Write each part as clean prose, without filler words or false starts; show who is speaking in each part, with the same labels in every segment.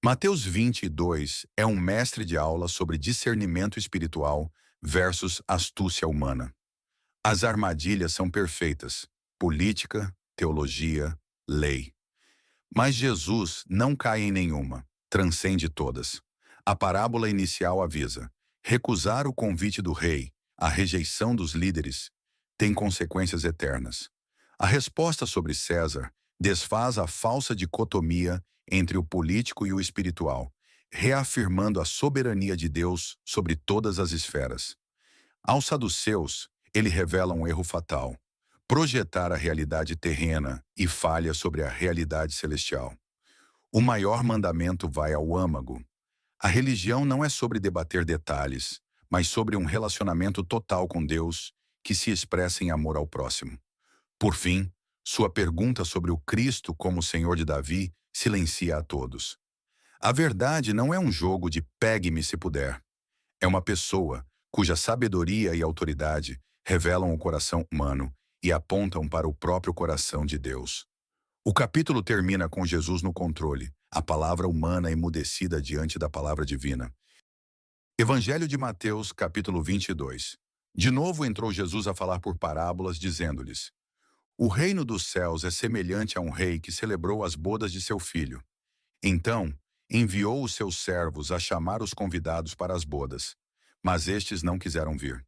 Speaker 1: Mateus 22 é um mestre de aula sobre discernimento espiritual versus astúcia humana. As armadilhas são perfeitas: política, teologia, lei. Mas Jesus não cai em nenhuma, transcende todas. A parábola inicial avisa: recusar o convite do rei, a rejeição dos líderes, tem consequências eternas. A resposta sobre César desfaz a falsa dicotomia entre o político e o espiritual, reafirmando a soberania de Deus sobre todas as esferas. Aos saduceus, ele revela um erro fatal: projetar a realidade terrena e falha sobre a realidade celestial. O maior mandamento vai ao âmago. A religião não é sobre debater detalhes, mas sobre um relacionamento total com Deus que se expressa em amor ao próximo. Por fim, sua pergunta sobre o Cristo como Senhor de Davi silencia a todos. A verdade não é um jogo de pegue-me se puder. É uma pessoa cuja sabedoria e autoridade revelam o coração humano e apontam para o próprio coração de Deus. O capítulo termina com Jesus no controle, a palavra humana emudecida diante da palavra divina. Evangelho de Mateus, capítulo 22. De novo entrou Jesus a falar por parábolas, dizendo-lhes: o reino dos céus é semelhante a um rei que celebrou as bodas de seu filho. Então, enviou os seus servos a chamar os convidados para as bodas, mas estes não quiseram vir.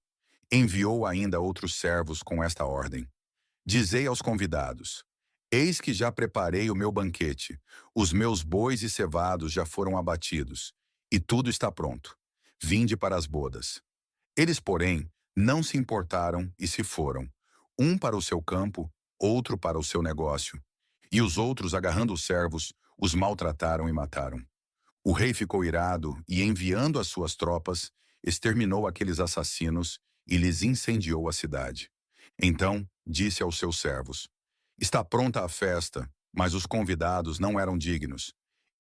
Speaker 1: Enviou ainda outros servos com esta ordem: dizei aos convidados: eis que já preparei o meu banquete, os meus bois e cevados já foram abatidos, e tudo está pronto. Vinde para as bodas. Eles, porém, não se importaram e se foram, um para o seu campo, outro para o seu negócio. E os outros, agarrando os servos, os maltrataram e mataram. O rei ficou irado e, enviando as suas tropas, exterminou aqueles assassinos e lhes incendiou a cidade. Então disse aos seus servos: está pronta a festa, mas os convidados não eram dignos.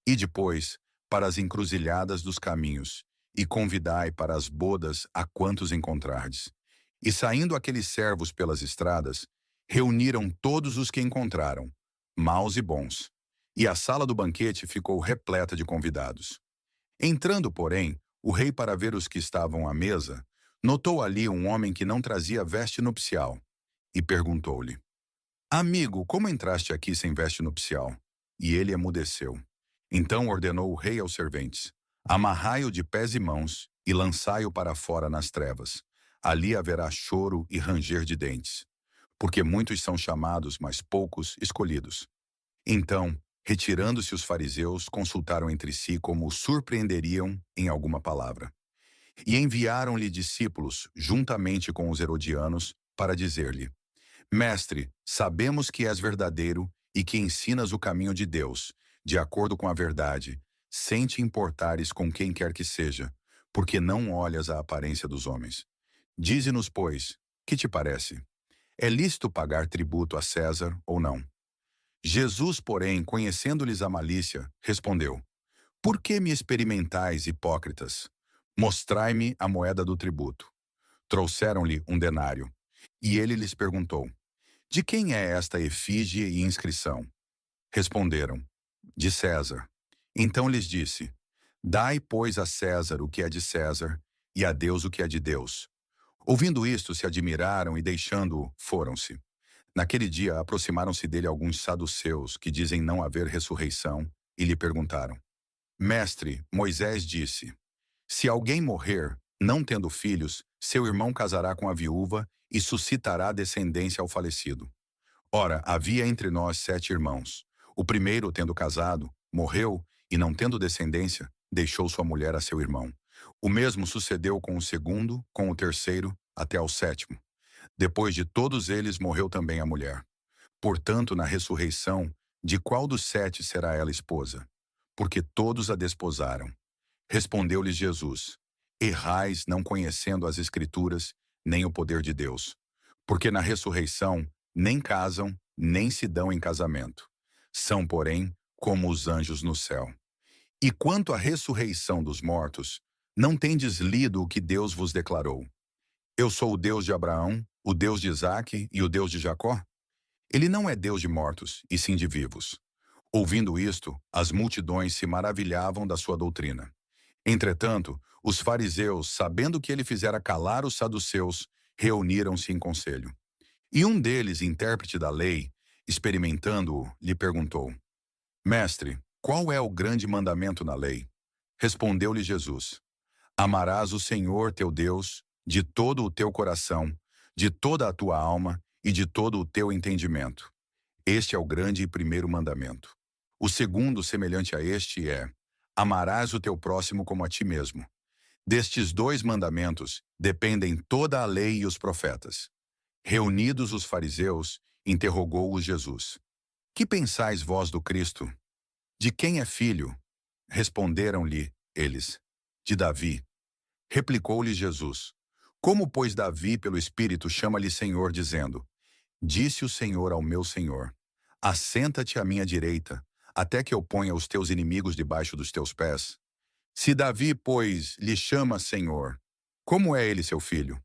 Speaker 1: E depois, para as encruzilhadas dos caminhos, e convidai para as bodas a quantos encontrardes. E saindo aqueles servos pelas estradas, reuniram todos os que encontraram, maus e bons, e a sala do banquete ficou repleta de convidados. Entrando, porém, o rei para ver os que estavam à mesa, notou ali um homem que não trazia veste nupcial, e perguntou-lhe: amigo, como entraste aqui sem veste nupcial? E ele emudeceu. Então ordenou o rei aos serventes: amarrai-o de pés e mãos e lançai-o para fora nas trevas. Ali haverá choro e ranger de dentes, porque muitos são chamados, mas poucos escolhidos. Então, retirando-se os fariseus, consultaram entre si como o surpreenderiam em alguma palavra. E enviaram-lhe discípulos, juntamente com os herodianos, para dizer-lhe: mestre, sabemos que és verdadeiro e que ensinas o caminho de Deus, de acordo com a verdade, sem te importares com quem quer que seja, porque não olhas a aparência dos homens. Dize-nos, pois, que te parece? É lícito pagar tributo a César ou não? Jesus, porém, conhecendo-lhes a malícia, respondeu: por que me experimentais, hipócritas? Mostrai-me a moeda do tributo. Trouxeram-lhe um denário. E ele lhes perguntou: de quem é esta efígie e inscrição? Responderam: de César. Então lhes disse: dai, pois, a César o que é de César, e a Deus o que é de Deus. Ouvindo isto, se admiraram e, deixando-o, foram-se. Naquele dia, aproximaram-se dele alguns saduceus, que dizem não haver ressurreição, e lhe perguntaram: mestre, Moisés disse: se alguém morrer, não tendo filhos, seu irmão casará com a viúva e suscitará descendência ao falecido. Ora, havia entre nós 7 irmãos. O primeiro, tendo casado, morreu e, não tendo descendência, deixou sua mulher a seu irmão. O mesmo sucedeu com o segundo, com o terceiro, até ao 7º. Depois de todos eles, morreu também a mulher. Portanto, na ressurreição, de qual dos 7 será ela esposa? Porque todos a desposaram. Respondeu-lhes Jesus: errais não conhecendo as Escrituras, nem o poder de Deus. Porque na ressurreição, nem casam, nem se dão em casamento. São, porém, como os anjos no céu. E quanto à ressurreição dos mortos, não tendes lido o que Deus vos declarou: eu sou o Deus de Abraão, o Deus de Isaque e o Deus de Jacó? Ele não é Deus de mortos, e sim de vivos. Ouvindo isto, as multidões se maravilhavam da sua doutrina. Entretanto, os fariseus, sabendo que ele fizera calar os saduceus, reuniram-se em conselho. E um deles, intérprete da lei, experimentando-o, lhe perguntou: Mestre, qual é o grande mandamento na lei? Respondeu-lhe Jesus: Amarás o Senhor teu Deus de todo o teu coração, de toda a tua alma e de todo o teu entendimento. Este é o grande e primeiro mandamento. O segundo, semelhante a este, é: amarás o teu próximo como a ti mesmo. Destes dois mandamentos dependem toda a lei e os profetas. Reunidos os fariseus, interrogou-os Jesus: Que pensais vós do Cristo? De quem é filho? Responderam-lhe eles: De Davi. Replicou-lhe Jesus: Como, pois, Davi, pelo Espírito, chama-lhe Senhor, dizendo: Disse o Senhor ao meu Senhor: Assenta-te à minha direita, até que eu ponha os teus inimigos debaixo dos teus pés? Se Davi, pois, lhe chama Senhor, como é ele seu filho?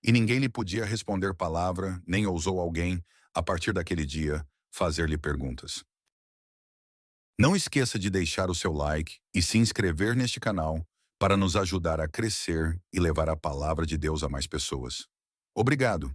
Speaker 1: E ninguém lhe podia responder palavra, nem ousou alguém, a partir daquele dia, fazer-lhe perguntas. Não esqueça de deixar o seu like e se inscrever neste canal para nos ajudar a crescer e levar a palavra de Deus a mais pessoas. Obrigado!